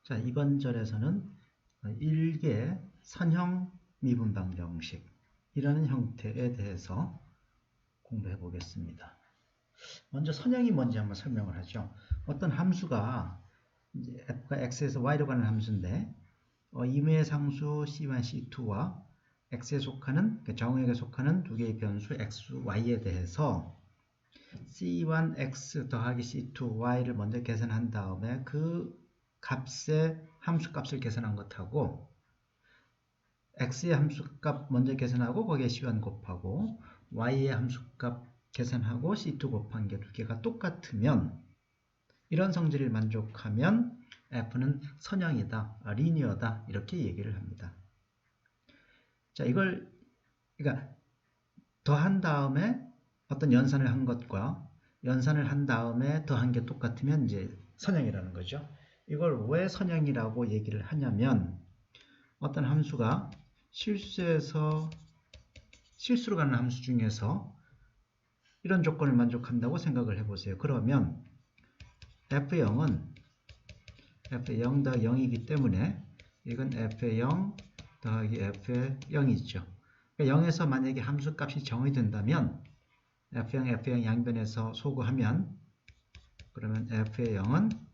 자, 이번 절에서는 일개 선형 미분방정식이라는 형태에 대해서 공부해 보겠습니다. 먼저 선형이 뭔지 한번 설명을 하죠. 어떤 함수가 f가 x에서 y로 가는 함수인데 임의의 상수 c1, c2와 x에 속하는, 정의역에 속하는 두 개의 변수 x, y에 대해서 c1x 더하기 c2y를 먼저 계산한 다음에 그 값의 함수값을 계산한 것하고 x의 함수값 먼저 계산하고 거기에 c1 곱하고 y의 함수값 계산하고 c2 곱한 게 두 개가 똑같으면 이런 성질을 만족하면 f는 선형이다, 리니어다 이렇게 얘기를 합니다. 자, 이걸 그러니까 더한 다음에 어떤 연산을 한 것과 연산을 한 다음에 더한 게 똑같으면 이제 선형이라는 거죠. 이걸 왜 선형이라고 얘기를 하냐면 어떤 함수가 실수로 가는 함수 중에서 이런 조건을 만족한다고 생각을 해보세요. 그러면 f0은 f의 0 더하기 0이기 때문에 이건 f의 0 더하기 f의 0이죠. 그러니까 0에서 만약에 함수값이 정의된다면 f0, f0 양변에서 소구하면 그러면 f의 0은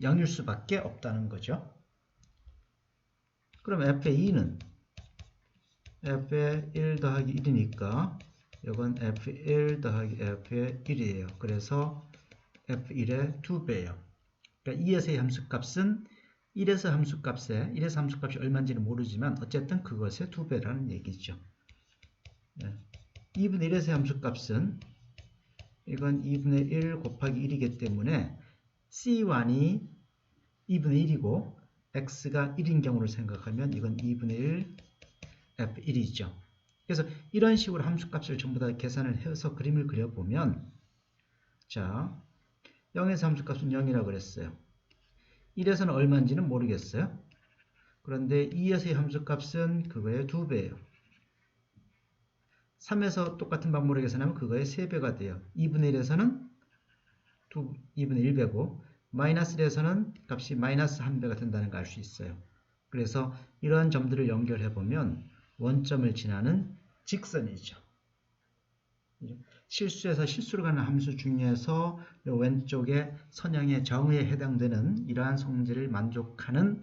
0일 수밖에 없다는 거죠. 그럼 f의 2는 f의 1 더하기 1이니까 이건 f의 1 더하기 f의 1이에요. 그래서 f1의 2배예요. 그러니까 2에서의 함수값은 1에서 함수값이 얼마인지는 모르지만 어쨌든 그것의 2배라는 얘기죠. 2분의 1에서의 함수값은 이건 2분의 1 곱하기 1이기 때문에 C1이 2분의 1이고 x가 1인 경우를 생각하면 이건 2분의 1 f1이죠. 그래서 이런 식으로 함수값을 전부 다 계산을 해서 그림을 그려보면 자, 0에서 함수값은 0이라고 그랬어요. 1에서는 얼마인지는 모르겠어요. 그런데 2에서의 함수값은 그거의 2배예요. 3에서 똑같은 방법으로 계산하면 그거의 3배가 돼요. 2분의 1에서는 2분의 1배고 마이너스 1에서는 값이 마이너스 1배가 된다는 걸 알 수 있어요. 그래서 이런 점들을 연결해 보면 원점을 지나는 직선이죠. 실수에서 실수로 가는 함수 중에서 왼쪽에 선형의 정의에 해당되는 이러한 성질을 만족하는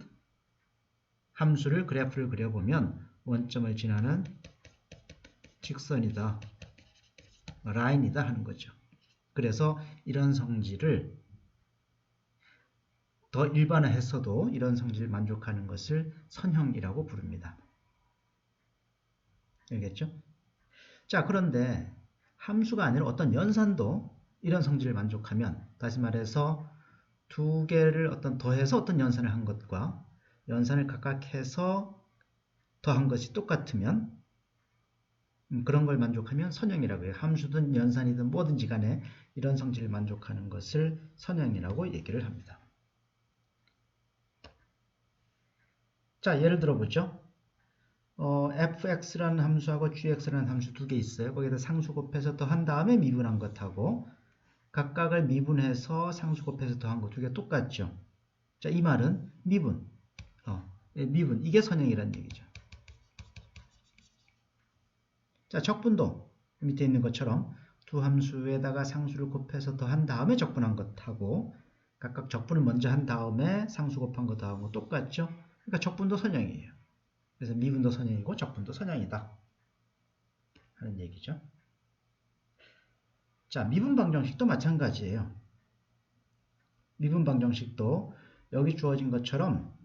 함수를 그래프를 그려보면 원점을 지나는 직선이다, 라인이다 하는 거죠. 그래서 이런 성질을 더 일반화했어도 이런 성질을 만족하는 것을 선형이라고 부릅니다. 알겠죠? 자, 그런데 함수가 아니라 어떤 연산도 이런 성질을 만족하면, 다시 말해서 두 개를 더해서 어떤 연산을 한 것과 연산을 각각 해서 더한 것이 똑같으면 그런 걸 만족하면 선형이라고 해요. 함수든 연산이든 뭐든지 간에 이런 성질을 만족하는 것을 선형이라고 얘기를 합니다. 자, 예를 들어보죠. fx라는 함수하고 gx라는 함수 두 개 있어요. 거기다 상수 곱해서 더한 다음에 미분한 것하고 각각을 미분해서 상수 곱해서 더한 것 두 개 똑같죠. 자, 이 말은 미분, 미분 이게 선형이라는 얘기죠. 자, 적분도 밑에 있는 것처럼 두 함수에다가 상수를 곱해서 더한 다음에 적분한 것하고 각각 적분을 먼저 한 다음에 상수 곱한 것 더한 거 똑같죠. 그러니까 적분도 선형이에요. 그래서 미분도 선형이고 적분도 선형이다 하는 얘기죠. 자, 미분방정식도 마찬가지예요. 미분방정식도 여기 주어진 것처럼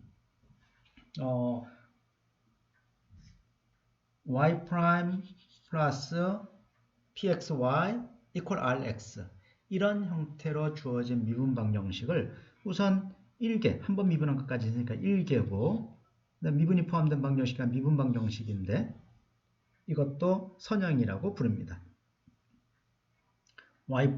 y' 플러스 pxy equal rx 이런 형태로 주어진 미분방정식을 우선 1개, 한번 미분한 것까지 있으니까 1개고 미분이 포함된 방정식이 미분방정식인데 이것도 선형이라고 부릅니다. y',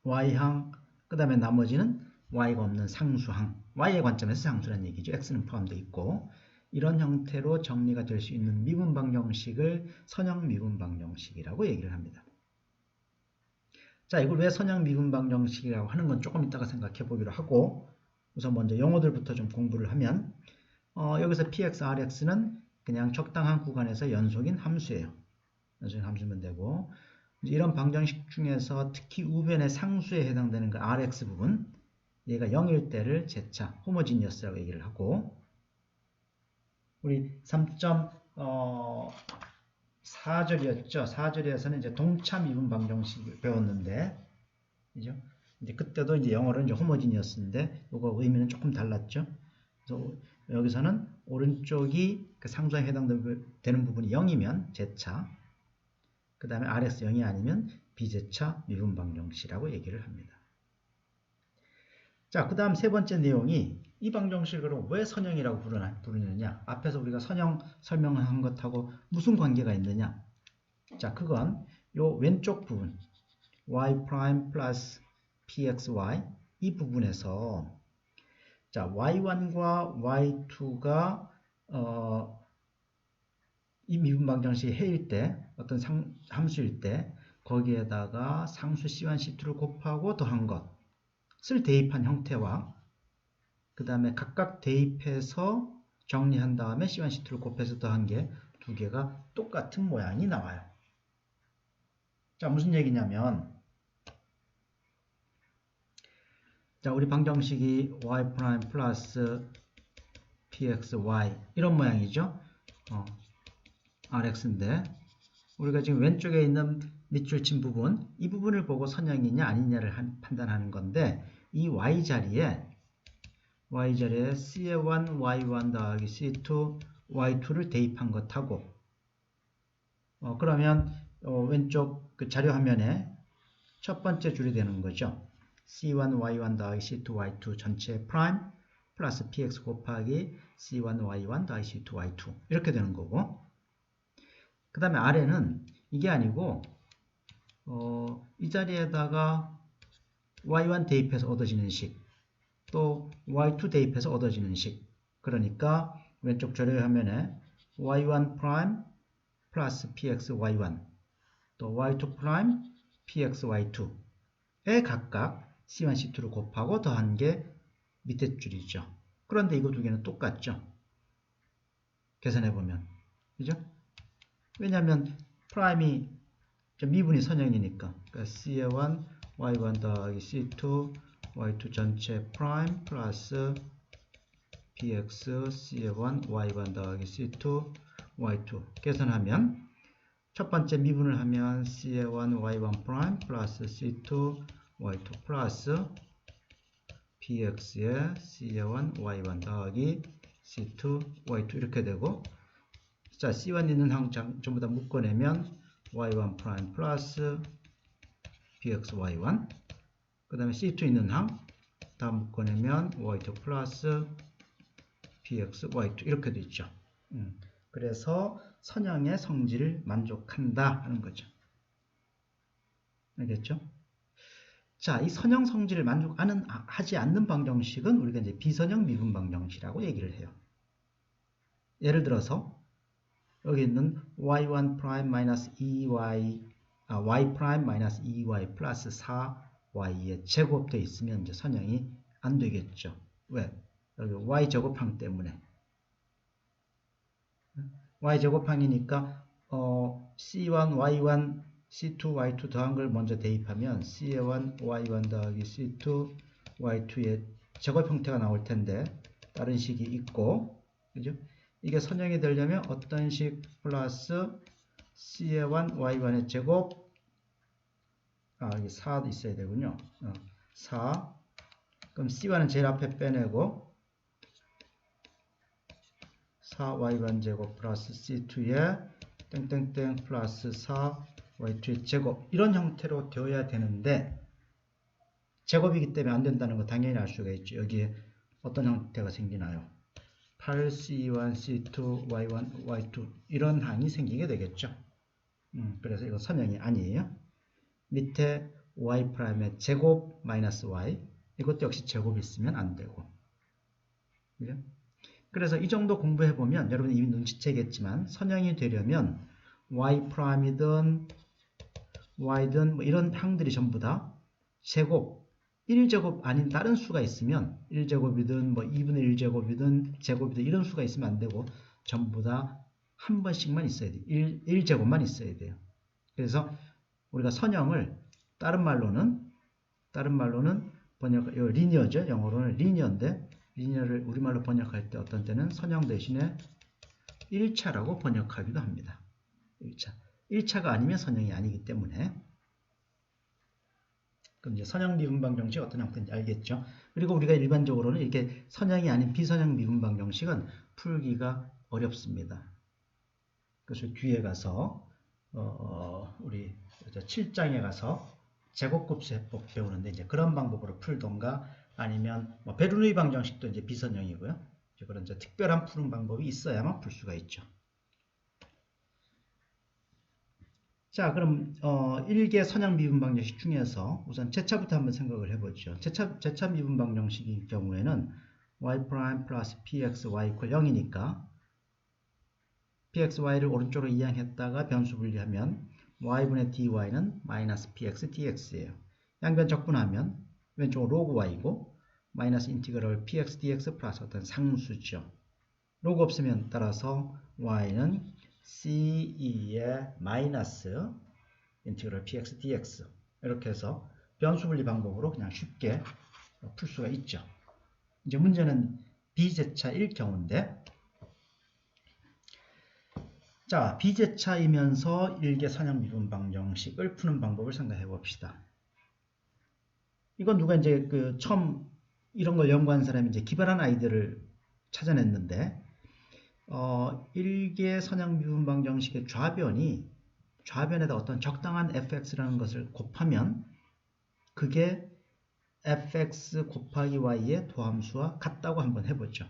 y항, 그 다음에 나머지는 y가 없는 상수항, y의 관점에서 상수라는 얘기죠. x는 포함되어 있고 이런 형태로 정리가 될 수 있는 미분방정식을 선형 미분방정식이라고 얘기를 합니다. 자, 이걸 왜 선형 미분방정식이라고 하는 건 조금 이따가 생각해 보기로 하고 우선 먼저 영어들부터 좀 공부를 하면 여기서 px, rx는 그냥 적당한 구간에서 연속인 함수예요. 연속인 함수면 되고 이런 방정식 중에서 특히 우변의 상수에 해당되는 그 rx 부분 얘가 0일 때를 재차 호모지니어스라고 얘기를 하고 우리 3.4절이었죠. 4절에서는 이제 동차 미분 방정식을 배웠는데 그죠? 이제 그때도 이제 영어로는 이제 호모지니어스인데 이거 의미는 조금 달랐죠. 그래서 여기서는 오른쪽이 그 상수에 해당되는 부분이 0이면 제차, 그 다음에 RX 0이 아니면 비제차 미분 방정식이라고 얘기를 합니다. 자, 그 다음 세 번째 내용이 이 방정식을 왜 선형이라고 부르느냐. 앞에서 우리가 선형 설명한 것하고 무슨 관계가 있느냐. 자, 그건 요 왼쪽 부분 y' 플러스 pxy 이 부분에서 자, y1과 y2가 이 미분 방정식이 해일 때 어떤 함수일 때 거기에다가 상수 C1, C2를 곱하고 더한 것을 대입한 형태와 그 다음에 각각 대입해서 정리한 다음에 C1, C2를 곱해서 더한 게 두 개가 똑같은 모양이 나와요. 자, 무슨 얘기냐면 자, 우리 방정식이 y' 플러스 pxy 이런 모양이죠. rx인데 우리가 지금 왼쪽에 있는 밑줄 친 부분 이 부분을 보고 선형이냐 아니냐를 판단하는 건데 이 y자리에 C1 y1 더하기 C2 y2를 대입한 것하고 그러면 왼쪽 그 자료 화면에 첫 번째 줄이 되는 거죠. C1 y1 더하기 C2 y2 전체 프라임 플러스 px 곱하기 C1 y1 더하기 C2 y2 이렇게 되는 거고 그 다음에 아래는 이게 아니고 이 자리에다가 y1 대입해서 얻어지는 식 또 y2 대입해서 얻어지는 식 그러니까 왼쪽 자료 화면에 y1 프라임 플러스 px y1 또 y2 프라임 px y2에 각각 C1, C2를 곱하고 더한 게 밑에 줄이죠. 그런데 이거 두 개는 똑같죠. 계산해보면. 그죠? 왜냐하면 프라임이 미분이 선형이니까 그러니까 C1, Y1 더하기 C2, Y2 전체 프라임 플러스 PX, C1, Y1 더하기 C2, Y2 계산하면 첫 번째 미분을 하면 C1, Y1 프라임 플러스 C2, Y2 플러스 PX에 C1, Y1 더하기 C2, Y2 이렇게 되고 자, C1 있는 항 전부 다 묶어내면 Y1 프라임 플러스 PX Y1 그 다음에 C2 있는 항 다 묶어내면 Y2 플러스 PX Y2 이렇게 되죠. 그래서 선형의 성질을 만족한다 하는 거죠. 알겠죠? 자, 이 선형 성질을 만족하지 않는 방정식은 우리가 이제 비선형 미분 방정식이라고 얘기를 해요. 예를 들어서 여기 있는 y1 프라임 마이너스 2y y 프라임 마이너스 2y 플러스 4y의 제곱되어 있으면 이제 선형이 안 되겠죠. 왜? 여기 y 제곱항 때문에. y 제곱항이니까 c1 y1 C2, Y2 더한 걸 먼저 대입하면 C1, Y1 더하기 C2, Y2의 제곱 형태가 나올 텐데 다른 식이 있고 그죠? 이게 선형이 되려면 어떤 식 플러스 C1, Y1의 제곱 여기 4도 있어야 되군요. 4 그럼 C1은 제일 앞에 빼내고 4Y1 제곱 플러스 C2의 땡땡땡 플러스 4 y2의 제곱 이런 형태로 되어야 되는데 제곱이기 때문에 안 된다는 거 당연히 알 수가 있죠. 여기에 어떤 형태가 생기나요? 8c1, c2, y1, y2 이런 항이 생기게 되겠죠. 그래서 이거 선형이 아니에요. 밑에 y''의 제곱 마이너스 y 이것도 역시 제곱이 있으면 안 되고 그죠? 그래서 이 정도 공부해보면 여러분 이미 눈치채겠지만 선형이 되려면 y''이든 y든 뭐 이런 항들이 전부 다 제곱 1제곱 아닌 다른 수가 있으면 1제곱이든 뭐 2분의 1제곱이든 제곱이든 이런 수가 있으면 안 되고 전부 다 한 번씩만 있어야 돼요. 1제곱만 있어야 돼요. 그래서 우리가 선형을 다른 말로는 번역, 리니어죠. 영어로는 리니어인데 리니어를 우리말로 번역할 때 어떤 때는 선형 대신에 1차라고 번역하기도 합니다. 1차가 아니면 선형이 아니기 때문에. 그럼 이제 선형 미분방 정식 어떤 형태인지 알겠죠? 그리고 우리가 일반적으로는 이렇게 선형이 아닌 비선형 미분방 정식은 풀기가 어렵습니다. 그래서 뒤에 가서 우리 7장에 가서 제곱급수해법 배우는데 이제 그런 방법으로 풀던가 아니면 뭐 베르누이 방정식도 이제 비선형이고요. 이제 그런 이제 특별한 푸는 방법이 있어야만 풀 수가 있죠. 자, 그럼 1개 선형 미분 방정식 중에서 우선 제차부터 한번 생각을 해보죠. 제차 미분 방정식의 경우에는 y' 플러스 px y 이퀄 0이니까 px y를 오른쪽으로 이항했다가 변수 분리하면 y분의 dy는 마이너스 px dx예요. 양변 적분하면 왼쪽은 로그 y고 마이너스 인티그럴 px dx 플러스 어떤 상수죠. 로그 없으면 따라서 y는 c2의 마이너스 인티그럴 px dx 이렇게 해서 변수 분리 방법으로 그냥 쉽게 풀 수가 있죠. 이제 문제는 비제차일 경우인데 자, 비제차이면서 1개 선형 미분 방정식을 푸는 방법을 생각해 봅시다. 이건 누가 이제 처음 이런 걸 연구한 사람이 이제 기발한 아이디어를 찾아냈는데 1개 선형 미분 방정식의 좌변에다 어떤 적당한 fx라는 것을 곱하면 그게 fx 곱하기 y의 도함수와 같다고 한번 해보죠.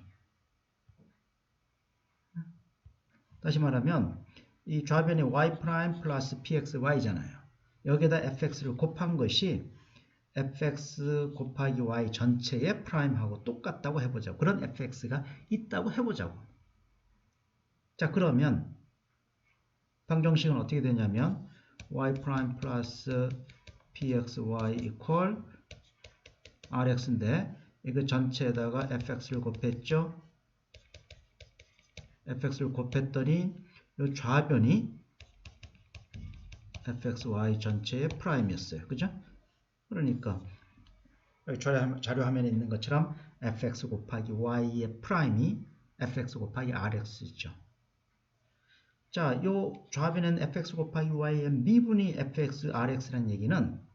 다시 말하면 이 좌변이 y' 플러스 pxy잖아요. 여기에다 fx를 곱한 것이 fx 곱하기 y 전체의 프라임하고 똑같다고 해보자고. 그런 fx가 있다고 해보자고. 자, 그러면 방정식은 어떻게 되냐면 y' 플러스 pxy 이퀄 rx인데 이거 전체에다가 fx를 곱했죠. fx를 곱했더니 이 좌변이 fxy 전체의 프라임이었어요. 그죠? 그러니까 여기 자료 화면에 있는 것처럼 fx 곱하기 y의 프라임이 fx 곱하기 rx죠. 자, 요 좌변에는 fx 곱하기 y의 미분이 fx rx라는 얘기는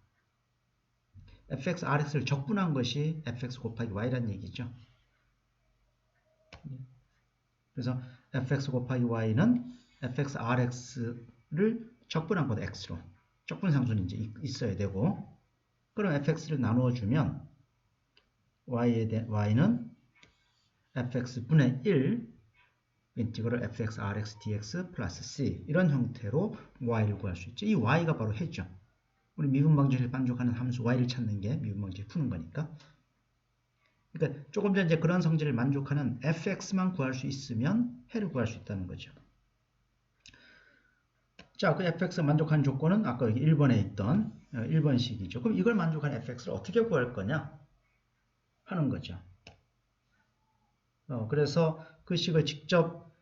fx rx를 적분한 것이 fx 곱하기 y라는 얘기죠. 그래서 fx 곱하기 y는 fx rx를 적분한 거다. x로. 적분상수는 이제 있어야 되고 그럼 fx를 나누어주면 y는 fx분의 1 인티그럴 fx rx dx 플러스 c 이런 형태로 y를 구할 수 있죠. 이 y가 바로 해죠. 우리 미분방정식을 만족하는 함수 y를 찾는 게 미분방정식 푸는 거니까. 그러니까 조금 전에 이제 그런 성질을 만족하는 fx만 구할 수 있으면 해를 구할 수 있다는 거죠. 자, 그 fx가 만족하는 조건은 아까 여기 1번에 있던 1번식이죠. 그럼 이걸 만족하는 fx를 어떻게 구할 거냐 하는 거죠. 그래서 그 식을 직접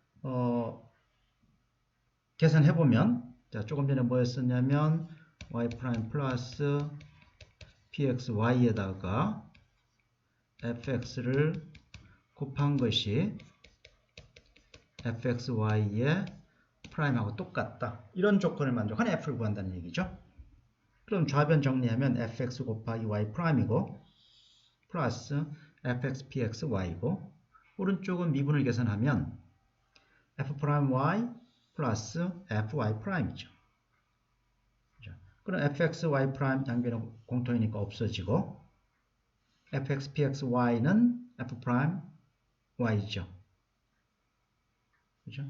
계산해보면 자, 조금 전에 뭐였었냐면 y' 플러스 pxy에다가 fx를 곱한 것이 fxy의 프라임하고 똑같다. 이런 조건을 만족하는 f를 구한다는 얘기죠. 그럼 좌변 정리하면 fx 곱하기 y 프라임이고 플러스 fx px y고 오른쪽은 미분을 계산하면 f 프라임 y 플러스 fy 프라임이죠. 그럼 fx y 프라임 양변은 공통이니까 없어지고 fx px y는 f 프라임 y죠. 그죠?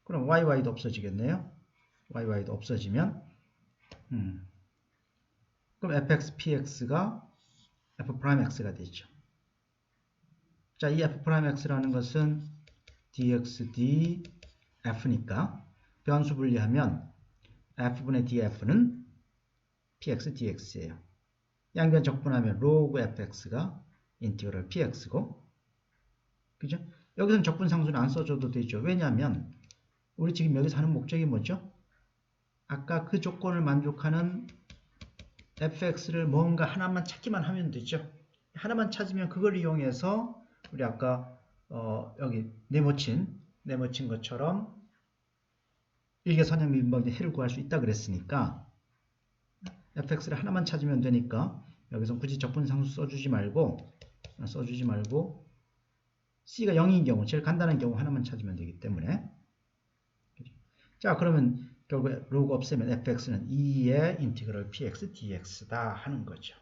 그럼 YY도 없어지겠네요. YY도 없어지면 그럼 fx, px가 f'x가 되죠. 자, 이 f'x라는 것은 dx, df니까 변수 분리하면 f분의 df는 px, dx예요. 양변 적분하면 로그 fx가 인티그럴 px고, 그죠? 여기서는 적분상수는 안 써줘도 되죠. 왜냐하면 우리 지금 여기서 하는 목적이 뭐죠? 아까 그 조건을 만족하는 fx를 뭔가 하나만 찾기만 하면 되죠. 하나만 찾으면 그걸 이용해서 우리 아까 여기 네모친 것처럼 일개 선형 미분방정의 해를 구할 수 있다 그랬으니까 fx를 하나만 찾으면 되니까 여기서 굳이 적분상수 써주지 말고 c가 0인 경우, 제일 간단한 경우 하나만 찾으면 되기 때문에. 자, 그러면 결국에 로그 없애면 fx는 2의 인티그럴 px dx다 하는 거죠.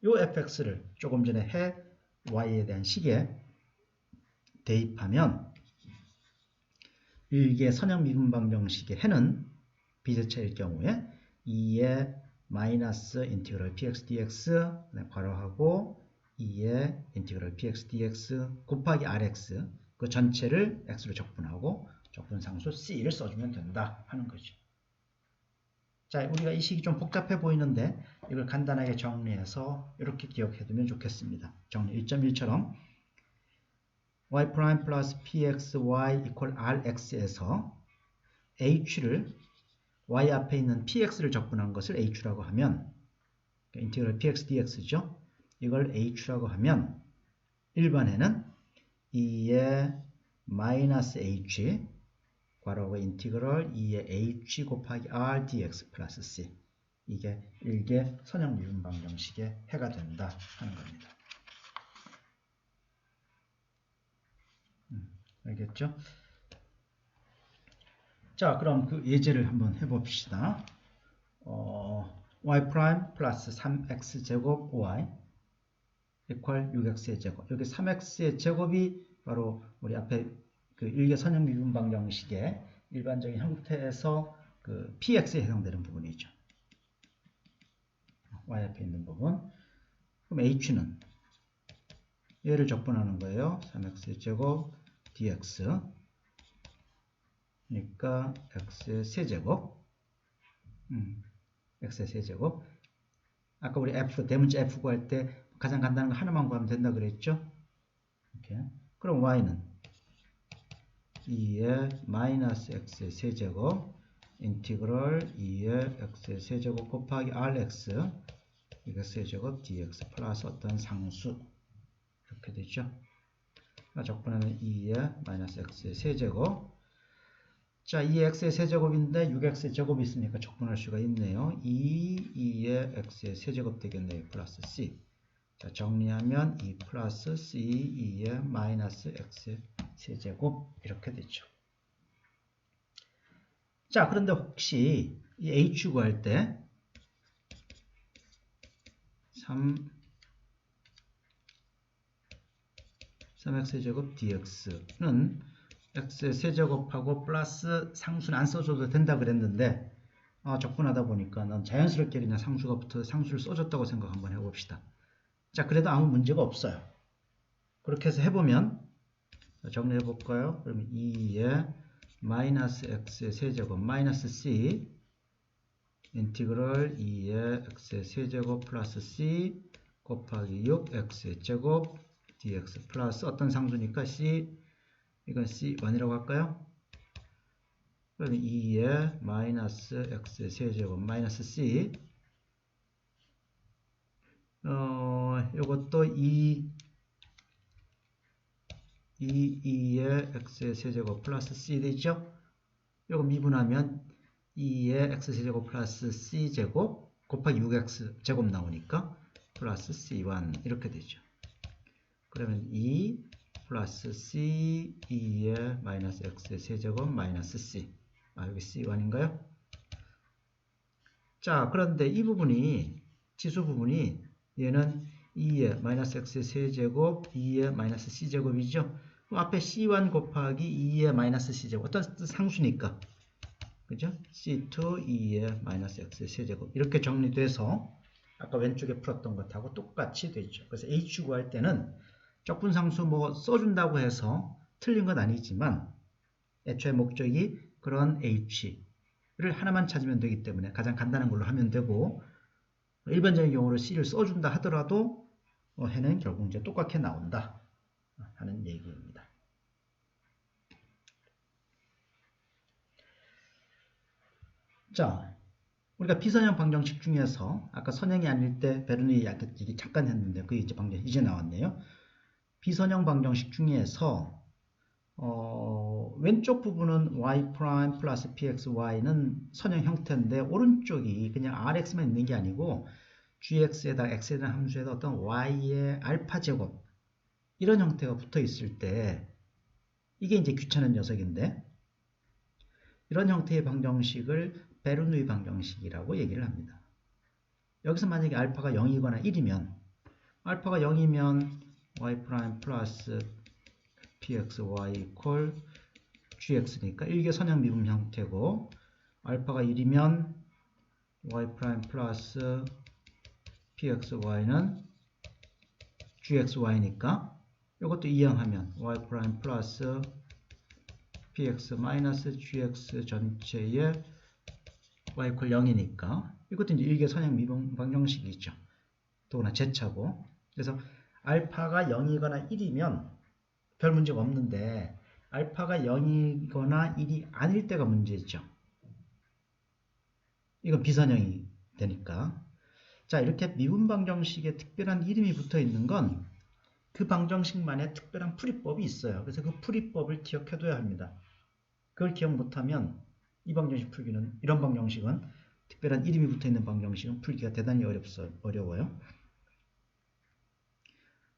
이 fx를 조금 전에 해 y에 대한 식에 대입하면 일개 선형 미분방정식의 해는 비대체일 경우에 2의 마이너스 인티그럴 px dx 괄호하고 2의 인티그럴 px dx 곱하기 rx 그 전체를 x로 적분하고 적분상수 c를 써주면 된다 하는 거죠. 자, 우리가 이 식이 좀 복잡해 보이는데 이걸 간단하게 정리해서 이렇게 기억해두면 좋겠습니다. 정리 1.1처럼 y' 플러스 pxy 이퀄 rx에서 h를 y 앞에 있는 px를 적분한 것을 h라고 하면 인티그럴 px dx죠. 이걸 h라고 하면 일반에는 2의 마이너스 h 괄호하고 인티그럴 2의 h 곱하기 r dx 플러스 c 이게 일개 선형 미분방정식의 해가 된다 하는 겁니다. 알겠죠? 자, 그럼 그 예제를 한번 해봅시다. y' 플러스 3x제곱 y 이퀄 6x의 제곱. 여기 3x의 제곱이 바로 우리 앞에 그 일개 선형 미분방정식의 일반적인 형태에서 그 px에 해당되는 부분이죠. y 앞에 있는 부분. 그럼 h는 얘를 적분하는 거예요. 3x의 제곱 dx 그러니까 x의 세제곱 x의 세제곱 아까 우리 대문자 f 구할 때 가장 간단한 거 하나만 구하면 된다 그랬죠? 이렇게. 그럼 y는 2의 마이너스 x의 세제곱 인티그럴 2의 x의 세제곱 곱하기 rx 이거 세제곱 dx 플러스 어떤 상수 이렇게 되죠. 적분하면 2의 마이너스 x의 세제곱. 자, 2x의 세제곱인데 6x의 제곱이 있으니까 적분할 수가 있네요. 2의 x의 세제곱 되겠네요. 플러스 c. 자, 정리하면 2 플러스 c 2의 마이너스 x의 세제곱 이렇게 되죠. 자, 그런데 혹시 이 h 구할 때 3x제곱 dx는 x의 세제곱하고 플러스 상수는 안 써줘도 된다 그랬는데 적분하다 보니까 난 자연스럽게 그냥 상수가 붙어서 상수를 써줬다고 생각 한번 해봅시다. 자, 그래도 아무 문제가 없어요. 그렇게 해서 해보면 정리해 볼까요? 그러면 2의 마이너스 x의 세제곱 마이너스 c 인티그럴 2의 x의 세제곱 플러스 c 곱하기 6x의 제곱 dx 플러스 어떤 상수니까 c 이건 c1이라고 할까요? 그러면 2의 마이너스 x의 세제곱 마이너스 c 요것도 2의 x의 세제곱 플러스 c 되죠? 요거 미분하면 2의 x세제곱 플러스 c제곱 곱하기 6x 제곱 나오니까 플러스 c1 이렇게 되죠. 그러면 2 플러스 c 2의 마이너스 x의 세제곱 마이너스 c 여기 c1인가요? 자, 그런데 이 부분이 지수 부분이 얘는 2의 마이너스 x의 세제곱 2의 마이너스 c제곱이죠. 그럼 앞에 c1 곱하기 2의 마이너스 c제곱 어떤 상수니까 그죠? c2 2의 마이너스 x의 세제곱 이렇게 정리돼서 아까 왼쪽에 풀었던 것하고 똑같이 되죠. 그래서 h 구할 때는 적분상수 뭐 써준다고 해서 틀린 건 아니지만 애초에 목적이 그런 h를 하나만 찾으면 되기 때문에 가장 간단한 걸로 하면 되고 일반적인 경우로 C를 써준다 하더라도 해는 결국 이제 똑같게 나온다 하는 얘기입니다. 자, 우리가 비선형 방정식 중에서 아까 선형이 아닐 때 베르누이 얘기 잠깐 했는데 그게 이제 이제 나왔네요. 비선형 방정식 중에서 왼쪽 부분은 y' 플러스 pxy는 선형 형태인데 오른쪽이 그냥 rx만 있는 게 아니고 gx에다 x에다는 함수에다 어떤 y의 알파 제곱 이런 형태가 붙어 있을 때 이게 이제 귀찮은 녀석인데 이런 형태의 방정식을 베르누이 방정식이라고 얘기를 합니다. 여기서 만약에 알파가 0이거나 1이면 알파가 0이면 y' 플러스 pxy 이퀄 gx니까 일개 선형 미분 형태고 알파가 1이면 y' 플러스 pxy는 gxy니까 이것도 이항하면 y' 플러스 px 마이너스 gx 전체의 y 이퀄 0이니까 이것도 이제 일개 선형 미분 방정식이죠. 더구나 제차고 그래서 알파가 0이거나 1이면 별 문제가 없는데 알파가 0이거나 1이 아닐 때가 문제죠. 이건 비선형이 되니까. 자, 이렇게 미분 방정식에 특별한 이름이 붙어 있는 건 그 방정식만의 특별한 풀이법이 있어요. 그래서 그 풀이법을 기억해둬야 합니다. 그걸 기억 못하면 이 방정식 풀기는, 이런 방정식은 특별한 이름이 붙어 있는 방정식은 풀기가 대단히 어려워요.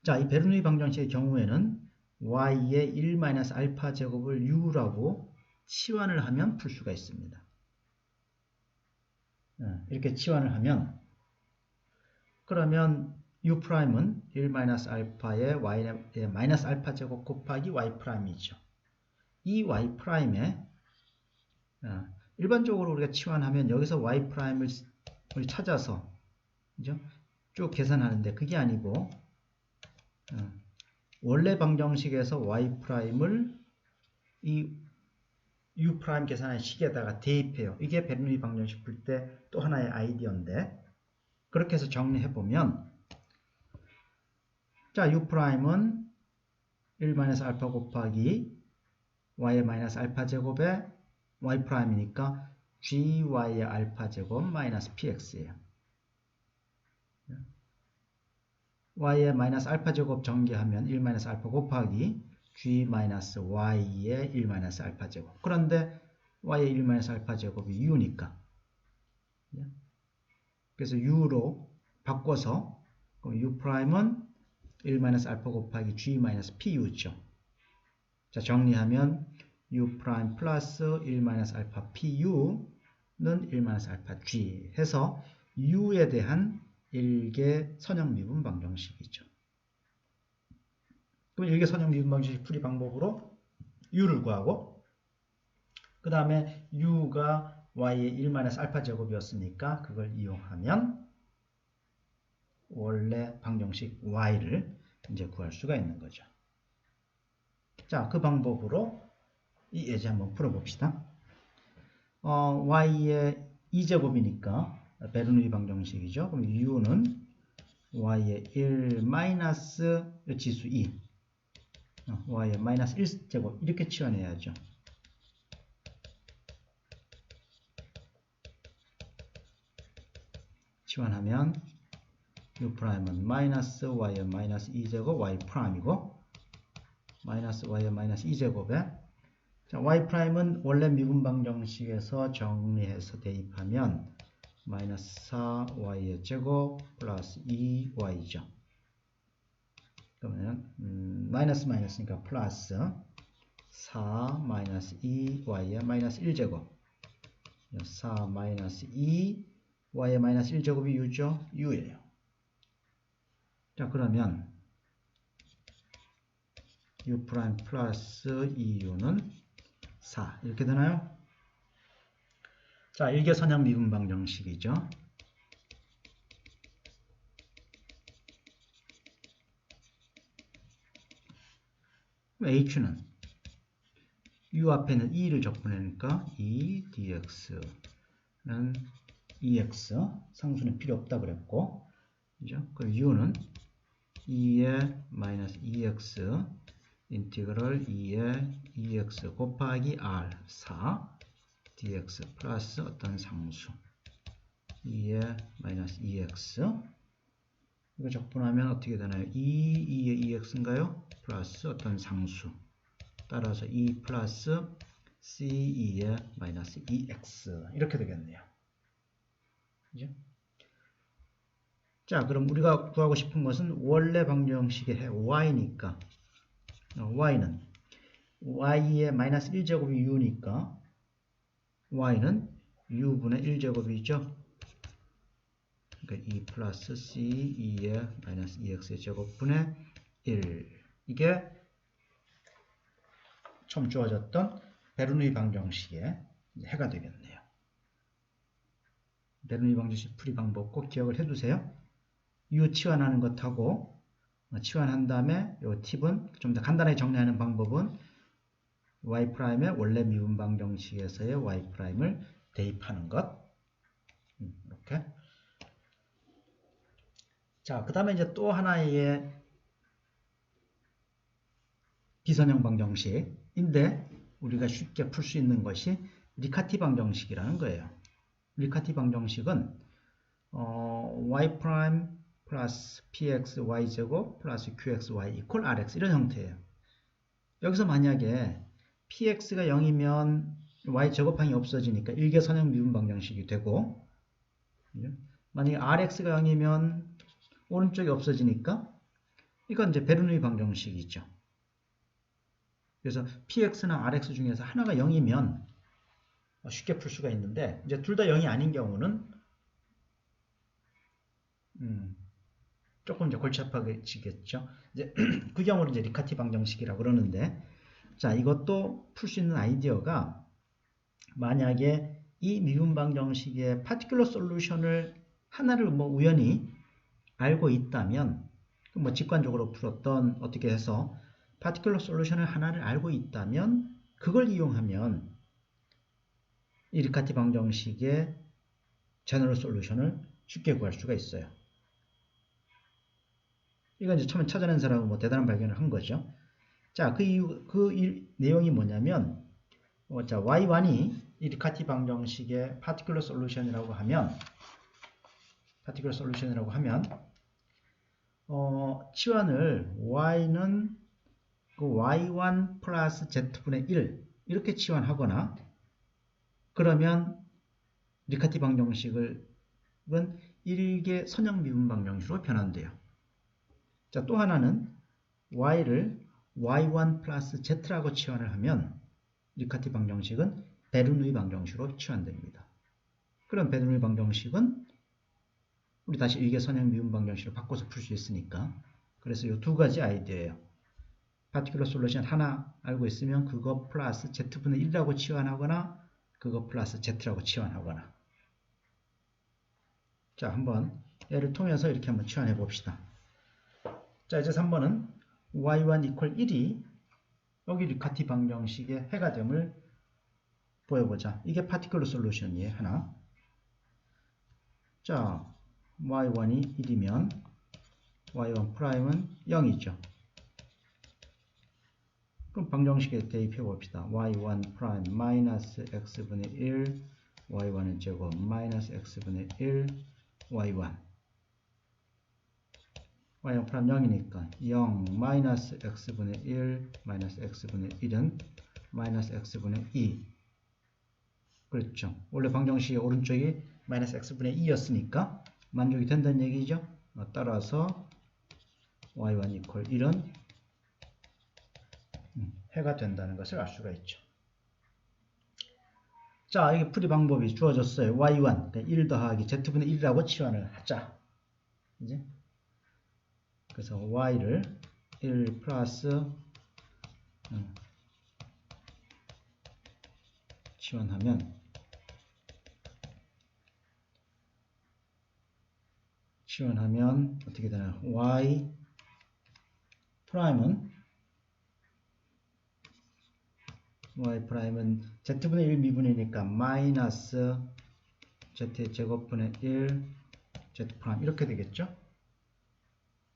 자, 이 베르누이 방정식의 경우에는 y의 1-알파 제곱을 u라고 치환을 하면 풀 수가 있습니다. 이렇게 치환을 하면 그러면 u'은 1-알파의 y의 마이너스 알파 제곱 곱하기 y'이죠. 이 y'에 일반적으로 우리가 치환하면 여기서 y'을 찾아서 그죠? 쭉 계산하는데 그게 아니고 원래 방정식에서 y'을 이 u' 계산한 식에다가 대입해요. 이게 베르누이 방정식 풀 때 또 하나의 아이디어인데 그렇게 해서 정리해보면 자, u'은 1-알파 곱하기 y의 마이너스 알파 제곱에 y'이니까 gy의 알파 제곱 마이너스 px예요. y의 마이너스 알파 제곱 전개하면 1-알파 곱하기 g-y의 1-알파 제곱. 그런데 y의 1-알파 제곱이 u니까. 그래서 u로 바꿔서 u'은 1-알파 곱하기 g-pu죠. 자, 정리하면 u' 플러스 1-알파 pu는 1-알파 g 해서 u에 대한 일개 선형 미분 방정식이죠. 그럼 일개 선형 미분 방정식 풀이 방법으로 u를 구하고 그 다음에 u가 y의 1-알파 제곱이었으니까 그걸 이용하면 원래 방정식 y를 이제 구할 수가 있는 거죠. 자, 그 방법으로 이 예제 한번 풀어봅시다. y의 2제곱이니까 베르누이 방정식이죠. 그럼 u는 y의 1 마이너스 지수 2 y의 마이너스 1제곱 이렇게 치환해야죠. 치환하면 u'은 마이너스 y의 마이너스 2제곱 y'이고 마이너스 y의 마이너스 2제곱에 자, y'은 원래 미분 방정식에서 정리해서 대입하면 마이너스 4y의 제곱 플러스 2y죠. 그러면 마이너스 마이너스니까 플러스 4 마이너스 2y의 마이너스 1제곱 4 마이너스 2y의 마이너스 1제곱이 u죠? u예요. 자, 그러면 u' 플러스 2u는 4 이렇게 되나요? 자, 일개 선형 미분 방정식이죠. h는 u 앞에는 2를 적분하니까 2dx는 EX 상수는 필요 없다 그랬고, 그죠? 그럼 U는 2의 마이너스 EX 인티그럴 2의 EX 곱하기 R 4 dx 플러스 어떤 상수 2의 마이너스 EX 이거 적분하면 어떻게 되나요? 2의 EX인가요? 플러스 어떤 상수 따라서 2 플러스 C2의 마이너스 EX 이렇게 되겠네요. 그죠? 자, 그럼 우리가 구하고 싶은 것은 원래 방정식의 해 y니까 y는 y의 마이너스 1제곱이 u니까 y는 u분의 1제곱이죠. 그러니까 2 플러스 c 2의 마이너스 2x의 제곱분의 1 이게 처음 주어졌던 베르누이 방정식의 해가 되겠네요. 베르누이 방정식 풀이 방법 꼭 기억을 해두세요. u 치환하는 것하고 치환한 다음에 요 팁은 좀 더 간단하게 정리하는 방법은 y'의 원래 미분 방정식에서의 y'을 대입하는 것 이렇게. 자, 그 다음에 이제 또 하나의 비선형 방정식인데 우리가 쉽게 풀 수 있는 것이 리카티 방정식이라는 거예요. 리카티 방정식은 y' 플러스 px y제곱 플러스 qxy 이퀄 rx 이런 형태예요. 여기서 만약에 px가 0이면 y제곱항이 없어지니까 일개선형 미분 방정식이 되고 만약에 rx가 0이면 오른쪽이 없어지니까 이건 이제 베르누이 방정식이죠. 그래서 px나 rx 중에서 하나가 0이면 쉽게 풀 수가 있는데 이제 둘 다 0이 아닌 경우는 조금 이제 골치 아파지겠죠. 이제 그 경우를 이제 리카티 방정식이라고 그러는데, 자, 이것도 풀 수 있는 아이디어가 만약에 이 미분 방정식의 파티큘러 솔루션을 하나를 뭐 우연히 알고 있다면, 뭐 직관적으로 풀었던 어떻게 해서 파티큘러 솔루션을 하나를 알고 있다면 그걸 이용하면 이 리카티 방정식의 제너럴 솔루션을 쉽게 구할 수가 있어요. 이건 이제 처음에 찾아낸 사람은 뭐 대단한 발견을 한 거죠. 자, 그 내용이 뭐냐면, 자, y1이 이 리카티 방정식의 파티큘러 솔루션이라고 하면, 치환을 y는 그 y1 플러스 z분의 1 이렇게 치환하거나, 그러면 리카티 방정식은 일개 선형 미분 방정식으로 변환돼요. 자, 또 하나는 y를 y1 플러스 z라고 치환을 하면 리카티 방정식은 베르누이 방정식으로 치환됩니다. 그럼 베르누이 방정식은 우리 다시 일개 선형 미분 방정식으로 바꿔서 풀 수 있으니까, 그래서 이 두 가지 아이디어예요. 파티큘러 솔루션 하나 알고 있으면 그거 플러스 z분의 1이라고 치환하거나 그거 플러스 z라고 치환하거나. 자, 한번 얘를 통해서 이렇게 한번 치환해 봅시다. 자, 이제 3번은 y1 equal 1이 여기 리카티 방정식의 해가 됨을 보여보자. 이게 파티큘러 솔루션이에요. 하나. 자, y1이 1이면 y1 프라임은 0이죠. 그럼 방정식에 대입해 봅시다. y1 프라임 마이너스 x분의 1 y1은 제곱 마이너스 x분의 1 y1 y1 프라임 0이니까 0 마이너스 x분의 1 마이너스 x분의 1은 마이너스 x분의 2 그렇죠. 원래 방정식의 오른쪽이 마이너스 x분의 2였으니까 만족이 된다는 얘기죠. 따라서 y1 equal 1은 해가 된다는 것을 알 수가 있죠. 자, 이게 풀이 방법이 주어졌어요. y1 그러니까 1 더하기 z분의 1이라고 치환을 하자. 이제 그래서 y를 1 플러스 치환하면 어떻게 되나요? y 프라임은 z분의 1 미분이니까 마이너스 z의 제곱분의 1 z 프라임 이렇게 되겠죠.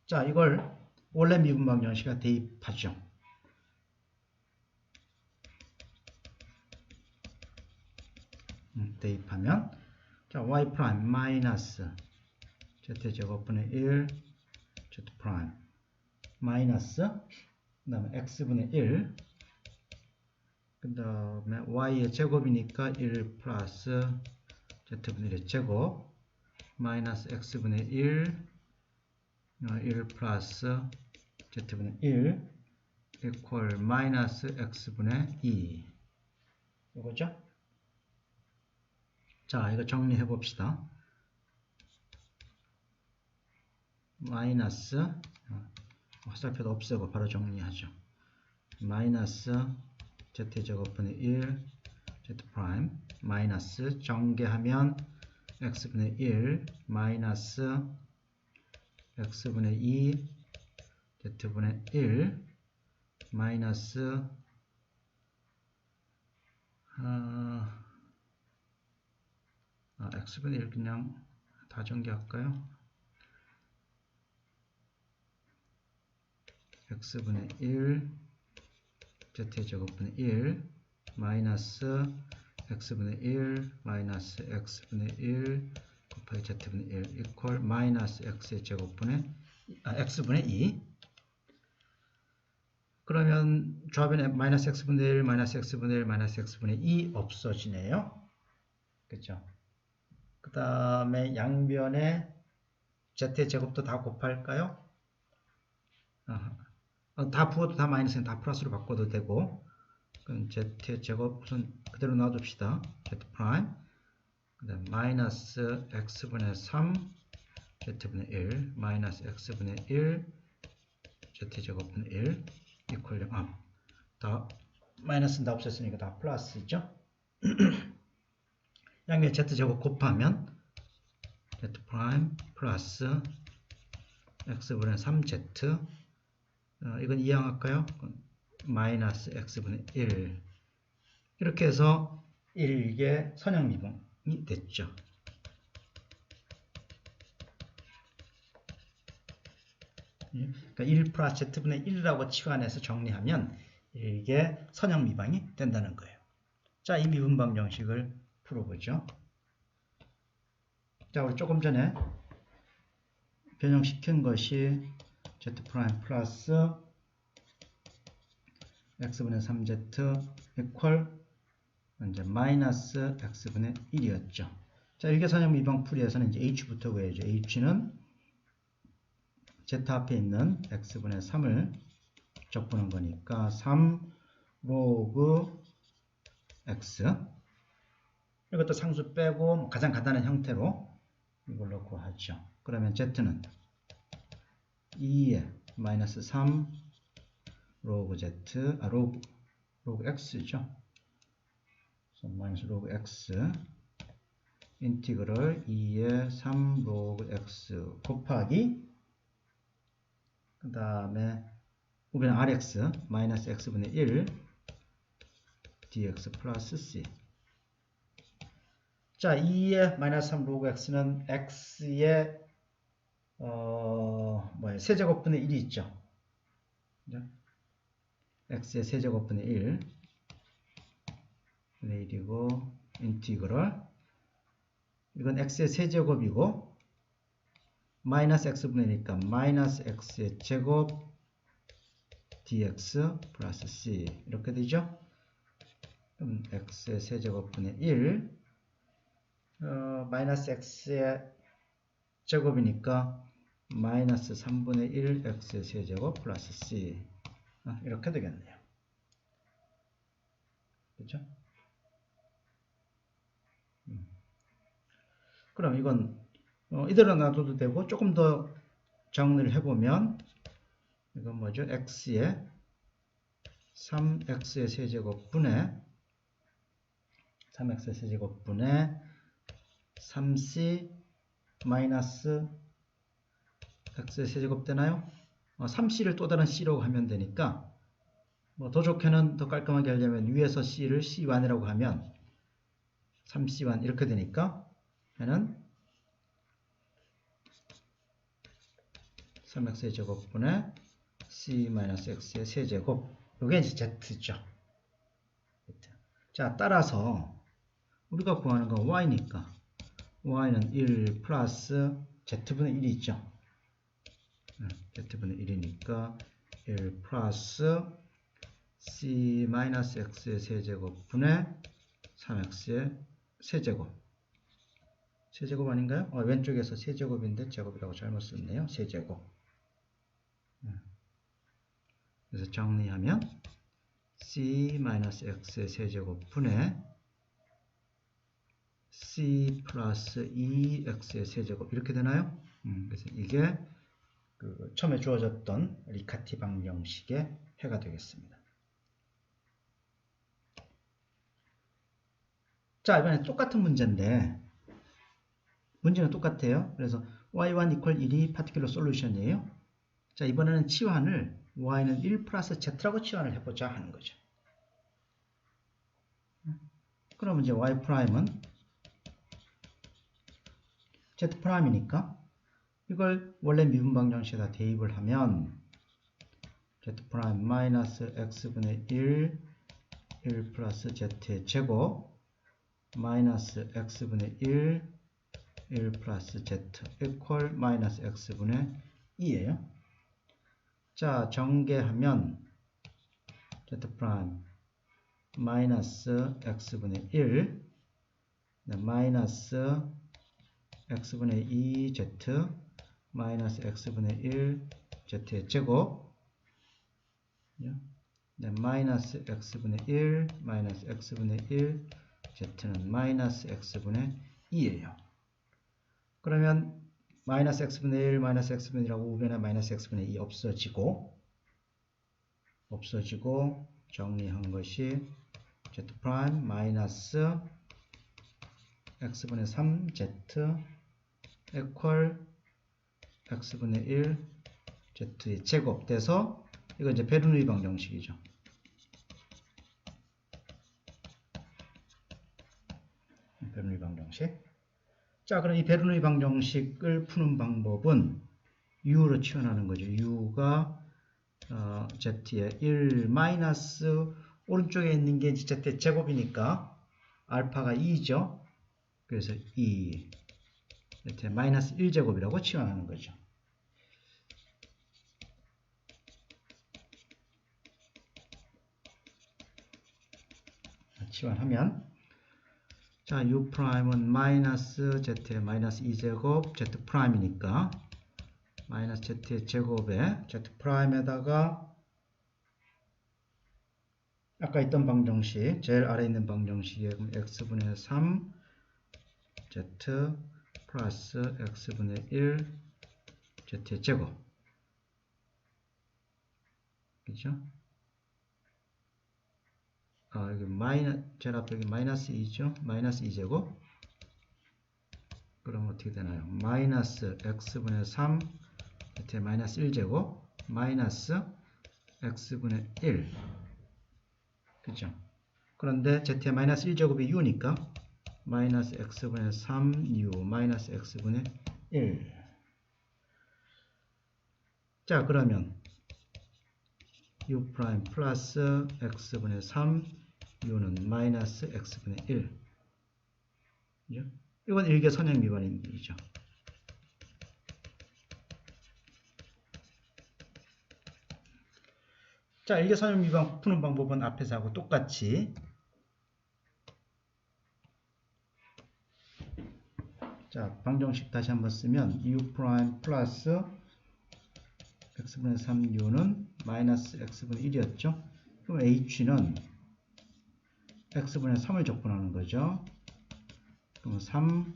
자, 이걸 원래 미분방 정식에 대입하죠. 대입하면 자, y 프라임 마이너스 z 제곱분의 1 z 프라임 마이너스 그 다음에 x분의 1 그 다음에 y의 제곱이니까 1 플러스 z분의 1의 제곱 마이너스 x분의 1 플러스 z분의 1 equal 마이너스 x분의 2 이거죠? 자, 이거 정리해 봅시다. 마이너스 화살표도 없애고 바로 정리하죠. 마이너스 z제곱분의 1 z 프라임 마이너스 전개하면 x분의 1 마이너스 x분의 2 z분의 1 마이너스 x분의 1 그냥 다 전개할까요? x분의 1 z제곱분의 1 마이너스 x분의 1 마이너스 x분의 1 곱하기 z분의 1 이퀄 마이너스 x의 제곱분의 x분의 2 그러면 조합에 마이너스 x분의 1 마이너스 x분의 1 마이너스 x분의 2 없어지네요. 그쵸? 그 다음에 양변에 z의 제곱도 다 곱할까요? 다 부어도 다 마이너스는 다 플러스로 바꿔도 되고 그럼 z의 제곱 우선 그대로 놔둡시다. z 프라임 그 다음 마이너스 x분의 3 z분의 1 마이너스 x분의 1 z의 제곱분의 1 이퀄 0 다 마이너스는 다 없앴으니까 다 플러스죠. 양변 z제곱 곱하면 z 프라임 플러스 x분의 3z 이건 이항할까요? 마이너스 x분의 1 이렇게 해서 이게 선형미분이 됐죠. 그러니까 1 플러스 z분의 1이라고 치환해서 정리하면 이게 선형미분이 된다는 거예요. 자, 이 미분방 정식을 풀어보죠. 자, 우리 조금 전에 변형시킨 것이 z 프라임 플러스 x분의 3z 이퀄 이제 마이너스 x분의 1이었죠. 자, 일개선형 미분 풀이에서는 이제 h부터 구해야죠. h는 z 앞에 있는 x분의 3을 적분한 거니까 3 로그 x 이것도 상수 빼고 가장 간단한 형태로 이걸로 구하죠. 그러면 z는 2에 마이너스 3 로그 z 로그 x죠. 마이너스 로그 x 인티그럴 2에 3 로그 x 곱하기 그 다음에 우리는 rx 마이너스 x분의 1 dx 플러스 c. 자, 2의 마이너스 3 로그 x는 x의 세제곱분의 1이 있죠. x의 세제곱분의 1 분의 1이고 인티그럴 이건 x의 세제곱이고 마이너스 x분의 1이니까 마이너스 x의 제곱 dx 플러스 c 이렇게 되죠. 그럼 x의 세제곱분의 1 마이너스 x의 제곱이니까 마이너스 3분의 1 x의 세제곱 플러스 c 이렇게 되겠네요. 그렇죠? 그럼 이건 이대로 놔둬도 되고 조금 더 정리를 해보면 이건 뭐죠? x의 3x의 세제곱 분의 3x의 세제곱 분의 3c 마이너스 x의 세제곱 되나요? 3c를 또 다른 c라고 하면 되니까 더 좋게는 더 깔끔하게 하려면 위에서 c를 c1이라고 하면 3c1 이렇게 되니까 얘는 3x의 제곱분의 c-x의 세제곱. 이게 이제 z죠. 자, 따라서 우리가 구하는 건 y니까 y는 1 플러스 z분의 1이 있죠. z분의 1이니까 1 플러스 c-x의 세제곱분의 3x의 세제곱. 세제곱 아닌가요? 왼쪽에서 세제곱인데 제곱이라고 잘못 썼네요. 세제곱. 그래서 정리하면 c-x의 세제곱분의 c 플러스 2x의 세제곱 이렇게 되나요? 그래서 이게 처음에 주어졌던 리카티 방정식의 해가 되겠습니다. 자, 이번에 똑같은 문제인데 문제는 똑같아요. 그래서 y1 equal 1이 파티큘러 솔루션이에요. 자, 이번에는 치환을 y는 1 플러스 z라고 치환을 해보자 하는 거죠. 그러면 이제 y 프라임은 z 프라임이니까 이걸 원래 미분 방정식에다 대입을 하면 z 프라임 마이너스 x분의 1 플러스 z의 제곱 마이너스 x분의 1 플러스 z equal 마이너스 x분의 2예요. 자, 전개하면 z 프라임 마이너스 x분의 1 마이너스 x분의 2z 마이너스 x분의 1 z의 제곱 마이너스 x분의 1 마이너스 x분의 1 z는 마이너스 x분의 2예요. 그러면 마이너스 x분의 1 마이너스 x분의 1하고 우변에 마이너스 x분의 2 없어지고 정리한 것이 z 프라임 마이너스 x분의 3z equal x분의 1 z의 제곱 돼서 이거 이제 베르누이 방정식이죠. 베르누이 방정식. 자, 그럼 이 베르누이 방정식을 푸는 방법은 u로 치환하는 거죠. u가 z의 1 마이너스 오른쪽에 있는 게 z의 제곱이니까 알파가 2죠. 그래서 2 z 마이너스 1제곱이라고 치환하는 거죠. 치환하면 자, u 프라임은 마이너스 z의 마이너스 2제곱 z 프라임이니까 마이너스 z의 제곱에 z 프라임에다가 아까 있던 방정식, 제일 아래에 있는 방정식에 x분의 3 z 플러스 x분의 1 z의 제곱. 그죠? 여기 제일 앞에 여기 마이너스 2죠? 마이너스 2제곱. 그럼 어떻게 되나요? 마이너스 x분의 3 z 마이너스 1제곱 마이너스 x분의 1. 그죠? 그런데 z의 마이너스 1제곱이 u니까 마이너스 x분의 3u 마이너스 x분의 1. 자, 그러면 u 프라임 플러스 x분의 3 u는 마이너스 x분의 1. 그죠? 이건 일개선형 미분이죠. 자, 일개선형 미분 푸는 방법은 앞에서 하고 똑같이 자, 방정식 다시 한번 쓰면 u 프라임 플러스 x분의 3u는 마이너스 x분의 1이었죠. 그럼 h는 x분의 3을 적분하는 거죠. 그럼 3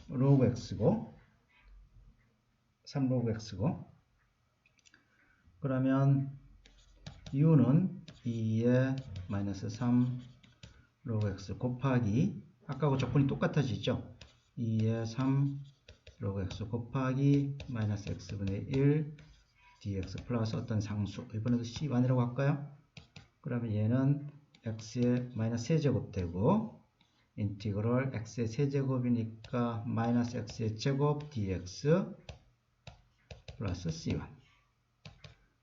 로그 x고 3 로그 x고 그러면 u는 2의 마이너스 3 로그 x 곱하기 아까하고 적분이 똑같아지죠. 2의 3 로그 x 곱하기 마이너스 x분의 1 dx 플러스 어떤 상수 이번에도 c1이라고 할까요? 그러면 얘는 x의 마이너스 세제곱 되고 인티그럴 x의 세제곱이니까 마이너스 x의 제곱 dx 플러스 c1.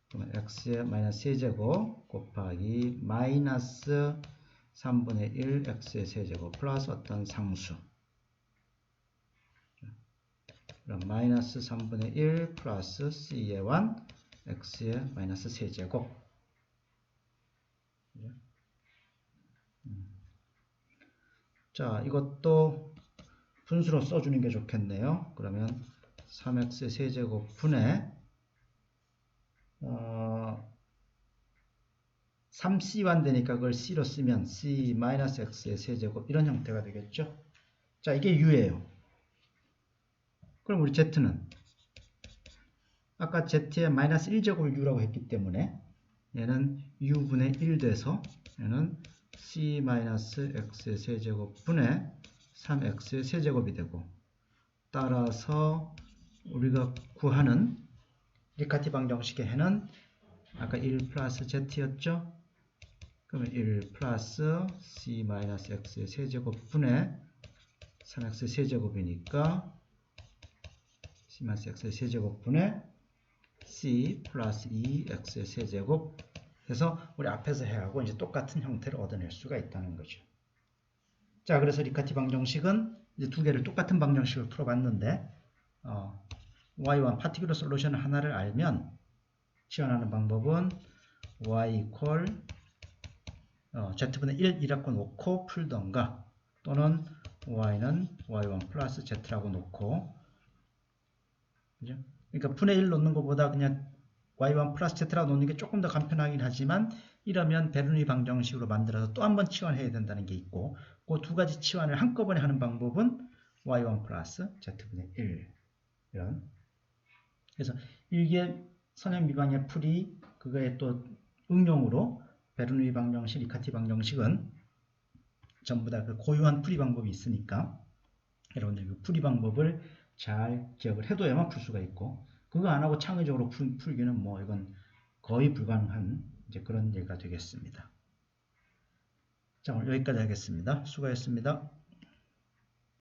그러면 x의 마이너스 세제곱 곱하기 마이너스 3분의 1 x의 세제곱 플러스 어떤 상수. 그럼 마이너스 3분의 1 플러스 c의 1 x의 마이너스 세제곱. 자, 이것도 분수로 써주는 게 좋겠네요. 그러면 3x의 세제곱 분의 3c1 되니까 그걸 c로 쓰면 c-x의 세제곱 이런 형태가 되겠죠. 자, 이게 u예요. 그럼 우리 z는 아까 z의 마이너스 1제곱을 u라고 했기 때문에 얘는 u분의 1 돼서 얘는 c-x의 세제곱 분의 3x의 세제곱이 되고, 따라서 우리가 구하는 리카티 방정식의 해는 아까 1 플러스 z였죠? 그러면 1 플러스 c-x의 세제곱 분의 3x의 세제곱이니까 c-x의 세제곱 분의 c 플러스 2x의 세제곱 해서 우리 앞에서 해하고 이제 똑같은 형태를 얻어낼 수가 있다는 거죠. 자, 그래서 리카티 방정식은 이제 두 개를 똑같은 방정식을 풀어봤는데 y1 파티큘러 솔루션 하나를 알면 치환하는 방법은 y 이퀄 z분의 1 이라고 놓고 풀던가, 또는 y는 y1 플러스 z라고 놓고, 그죠? 그러니까 분의 1 놓는 것보다 그냥 y1 플러스 z라고 놓는 게 조금 더 간편하긴 하지만, 이러면 베르누이 방정식으로 만들어서 또 한 번 치환해야 된다는 게 있고, 그 두 가지 치환을 한꺼번에 하는 방법은 y1 플러스 z분의 1 이런. 그래서 일개 선형 미방의 풀이 그거에 또 응용으로 베르누이 방정식, 리카티 방정식은 전부 다 그 고유한 풀이 방법이 있으니까 여러분들 그 풀이 방법을 잘 기억을 해둬야만 풀 수가 있고, 그거 안 하고 창의적으로 풀기는 뭐 이건 거의 불가능한 이제 그런 얘기가 되겠습니다. 자, 오늘 여기까지 하겠습니다. 수고하셨습니다.